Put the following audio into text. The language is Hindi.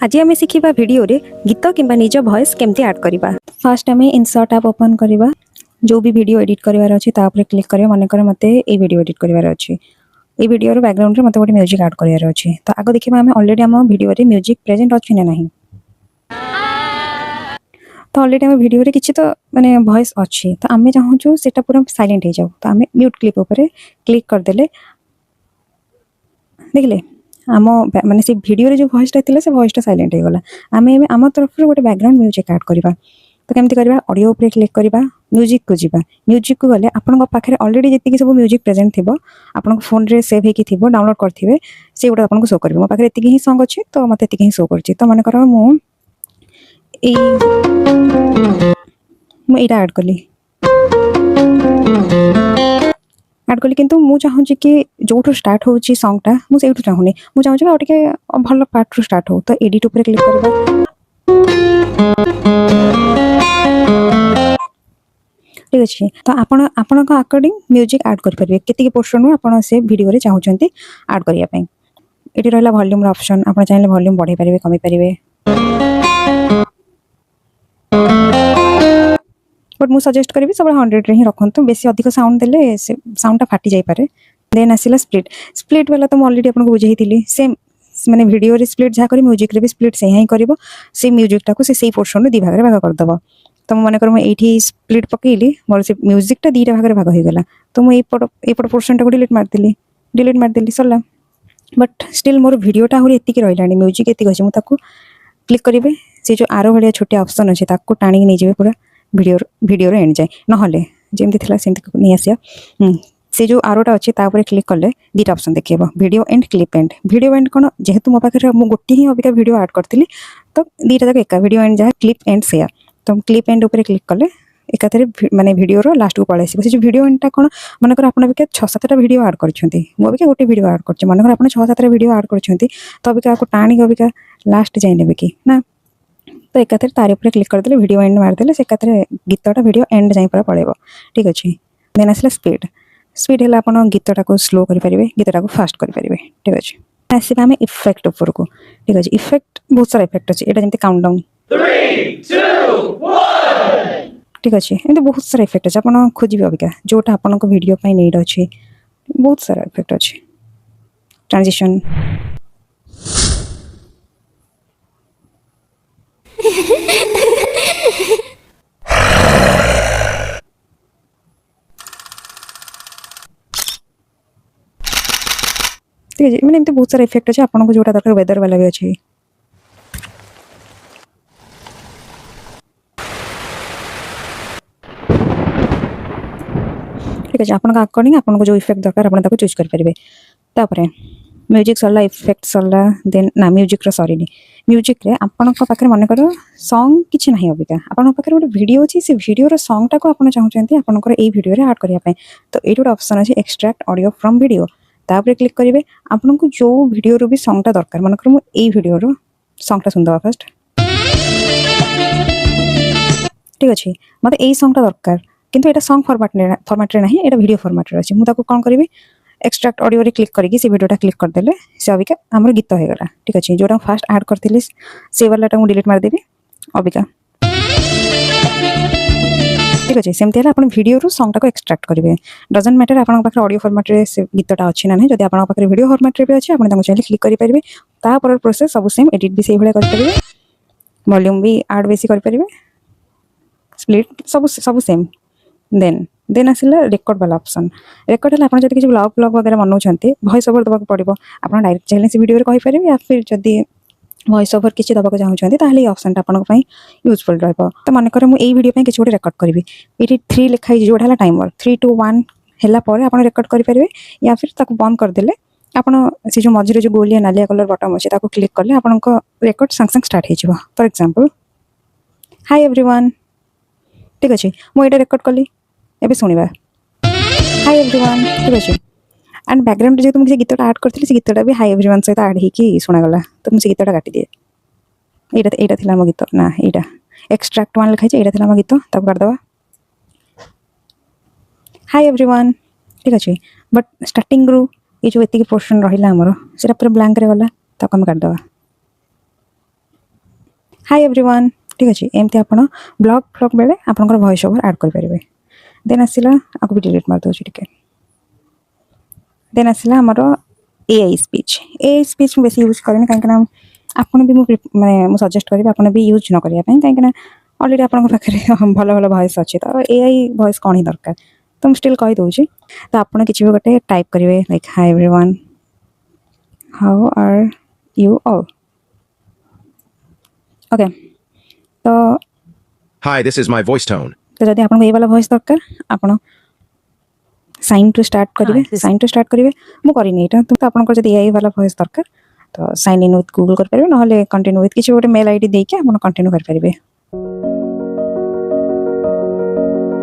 आज आम शिखा भिडियो गीत कि निज भॉइस केमती ऐड करवा। फर्स्ट आम इनसर्ट ऐप ओपन करवा। जो भी वीडियो एडिट करार अच्छे क्लिक कर मनकर मत वीडियो एडिट करार अच्छे ये वीडियो बैकग्राउंड मत गोटे म्यूजिक ऐड करार अच्छे। तो आगे देखिए आम ऑलरेडी आम वीडियो म्यूजिक प्रेजेंट अच्छी ना नहीं। तो ऑलरेडी आम वीडियो किसी तो माने वॉइस अच्छी तो आम चाहूँ से पूरा साइलेंट हो जाऊ। तो आम म्यूट क्लिप उपर क्लिक करदे देखिले आम माने से वीडियो जो वॉइसटा थी से वॉइसटा साइलेंट हो गला। आम आम तरफ गोटे बैकग्राउंड म्यूजिक ऐड करवा। तो केमती करवा ऑडियो उपर क्लिक करवा म्यूजिक को जीवा। म्यूजिक को गले आपन पाखे ऑलरेडी जी सब म्यूजिक प्रेजेंट थी आप फोन रे सेव होगी थी डाउनलोड करेंगे से गुड़ा आपको शो कर मो पाखे ये ही सॉन्ग अच्छे तो मत ही शो कर। तो मन कर मुझे ऐड कली ऐड कली किंतु मु चाहूँ कि जो स्टार्ट हो सॉन्गटा मुझे चाहूनी मुझे चाहूँ कि भल पार्ट रू स्टार्ट हो। तो एडिट उपर क्लिक करवा ठीक अच्छे। तो आपण अकॉर्डिंग म्यूजिक ऐड करेंगे केतिकी पोर्शन आप से वीडियो रे चाहूँगी ऐड करने ये रहा वॉल्यूम ऑप्शन आप चाहिए वॉल्यूम बढ़ाई पारे कमी पारे बट मुझे सजेस्ट करी सब 100 रे ही रखु बेसी अधिक साउंड देले साउंडटा फाटी जाई पारे। देन आसला स्प्लिट स्प्लिट वाला तो मैं ऑलरेडी आपको बुझाई सेम माने वीडियो रे स्प्लिट जहाँ करी म्यूजिक रे भी स्प्लिट से ही करिवो से म्यूजिकटा को से पोर्शन रे दी भाग रे भाग कर दबो। तो मन कर ये स्प्लिट पकईली मोर से म्यूजिकटा दीटा भाग रे भाग हो गला। तो मुझे एपट पोर्शनटा को डिलीट मारदेली सरला। बट स्टिल मोर वीडियोटा आहरी एतिकी रहिलानी म्यूजिक एतिक अच्छे मुझे क्लिक करेंगे से जो आरो भाया छोटिया ऑप्शन अच्छे टाणी नहीं जाए पूरा वीडियो एंड जाए नहले जमी थी सेमती नहीं आसिया से जो आरोटा अच्छे क्लिक कले दीटा ऑप्शन देखिए video and clip and. Video and कौन जेहेतु मो पाखे मुझे गोटे ही अबिका वीडियो ऐड करी तो दीटा जाक एका वीडियो एंड जहाँ क्लिप एंड सेया। तो क्लिप एंड उपर क्लिक कले एकाथरे माने वीडियो लास्ट को पड़े से जो वीडियो एंडटा कौन मनकर आप 6-7टा वीडियो ऐड करछंती मुझे गोटे वीडियो ऐड कर मनकर आप 6-7टा वीडियो ऐड करछंती तो अबिका आपको टाणी अबिका लास्ट जाए नेबे कि ना। तो एकाथरे तार ऊपर क्लिक करदे वीडियो एंड मारदे से एकाथरे गीतटा वीडियो एंड जाए पूरा पड़ेबो ठीक अच्छे। देन आसला स्पीड स्पीड है आप गीतटा को स्लो करेंगे गीतटा को फास्ट करेंगे ठीक अच्छे। आसवा आम इफेक्ट उपर को ठीक अच्छे इफेक्ट बहुत सारा इफेक्ट अच्छे यहाँ जमी काउंटडाउन 3, 2, 1 ठीक अच्छे एमती बहुत सारा इफेक्ट अच्छे आप खोजे अबिका जोटा आपण वीडियो नीड अच्छे बहुत सारा इफेक्ट अच्छे ट्रांजिशन ठीक है मैंने एमती बहुत सारा इफेक्ट अच्छे आपको जोटा दरकार वेदर वाला भी अच्छे। ठीक है आपन अकॉर्डिंग आपको जो इफेक्ट दरकार आप चूज करेंगे। तापर म्यूजिक सरला इफेक्ट सरला देन ना म्यूजिक सरी म्यूजिक रे आपण पाखे मन कर सॉन्ग किसी ना अबिका आपण पाखे गोटे वीडियो अच्छी से वीडियो सॉन्गटा को आप चाहते आपंकर ये वीडियो ऐड करने तो ये गोटे ऑप्शन अच्छे एक्सट्रैक्ट ऑडियो फ्रॉम वीडियो तापर क्लिक करेंगे आपको जो वीडियो भी सॉन्गटा दरकार मनकर मुझे वीडियो सॉन्गटा सुनदवा फर्स्ट ठीक अच्छे मत यही सॉन्गटा दरकार किंतु एटा सॉन्ग फॉर्मेट रे नहीं एटा वीडियो फॉर्मेट रे अछि मु ताको कोन करिवे एक्सट्रैक्ट ऑडियो रे क्लिक करके से वीडियोटा क्लिक कर देले से अबिका हमर गीत हो गला ठीक अछि। जोटा फास्ट ऐड करथिले से वालाटा मु डिलीट मार देबी अबिका ठीक अछि। सेमते अपन वीडियो रो सॉन्गटा को एक्सट्रैक्ट करिवे डजंट मैटर आपन पाखे ऑडियो फॉर्मेट रे से गीतटा अछि ना नहीं जदि आपन पाखे वीडियो फॉर्मेट रे भी अछि आपन ताको चाहे क्लिक करि परिबे ता पर प्रोसेस सब सेम एडिट भी सेही भले कर परिबे वॉल्यूम भी ऐड बेसी कर परिबे स्प्लिट सब सेम। देन आसला रेकर्ड वाला ऑप्शन रेकर्ड है आपन जदि किछि ब्लॉग वगैरह बनाउछंती वॉइस ओवर दबाक पड़िबो आपन डायरेक्ट चाहे से वीडियो रे कहि परिबे या फिर जदि वॉइस ओवर किछि दबाक चाहउछंती ताहले ऑप्शनटा आपन पई यूजफुल रहबो। तो मन करे मु एई वीडियो पई किछि गोटे रेकॉर्ड करबी एठी 3 लिखाई जोडा हला टाइमर 3 2 1 हला पर आपन रेकॉर्ड करि परिबे या फिर ताको बंद कर देले आपन से जो मझिरे जो गोलिया नालिया कलर बटन अछि ताको क्लिक करले आपन रेकॉर्ड संग स्टार्ट हे जिवो। फॉर एग्जांपल हाय एवरीवन ठीक अच्छे मु एटा रेकॉर्ड कली एबे सुनिबा हाय एवरीवन ठीक अच्छे एंड बैकग्राउंड जो मुझे गीतटा ऐड करथिले से गीतटा भी हाय एवरीवन सहित ऐड ही की सुना गला। तो मुझे गीतटा काटी दिए एटा थिला हम गीत ना एटा एक्सट्रैक्ट 1 लिखाई एटा थिला हम गीत तब कर दवा हाय एवरीवन ठीक अच्छे। बट स्टार्टिंग रू ये जो एतिकी पोर्शन रहिला हमरो सेटा पूरा ब्लैंक रे गला ताको हम कर दवा हाय एवरीवन ठीक अच्छे एमती आप ब्लॉग फ्लॉग बेले आपंकर वॉइस ओवर ऐड करेंगे देन आसला आपको भी डिलीट मार दूसरी टिके देन आसला आमर एआई स्पीच बेस यूज करें कहीं आपन भी मैं सजेस्ट करी आपन भी यूज न करिया कहीं ऑलरेडी आपन पाखे भल भल वॉइस अच्छे तो एआई वॉइस कौन ही दरकार तो मुझे स्टिल कही दूसरी तो आपन किसी भी गोटे टाइप करेंगे like hi everyone how are you all okay तो Hi, this is my voice tone. तो जदि आपको ये वाला वॉइस दरकार आपण साइन टू स्टार्ट करेंगे मु करनी एटा तो आपन जदि एआई वाला वॉइस दरकार तो साइन इन विथ गूगल कर पारे ना कंटिन्यू विथ किसी गोटे मेल आईडी देके आपन कंटिन्यू कर पारे।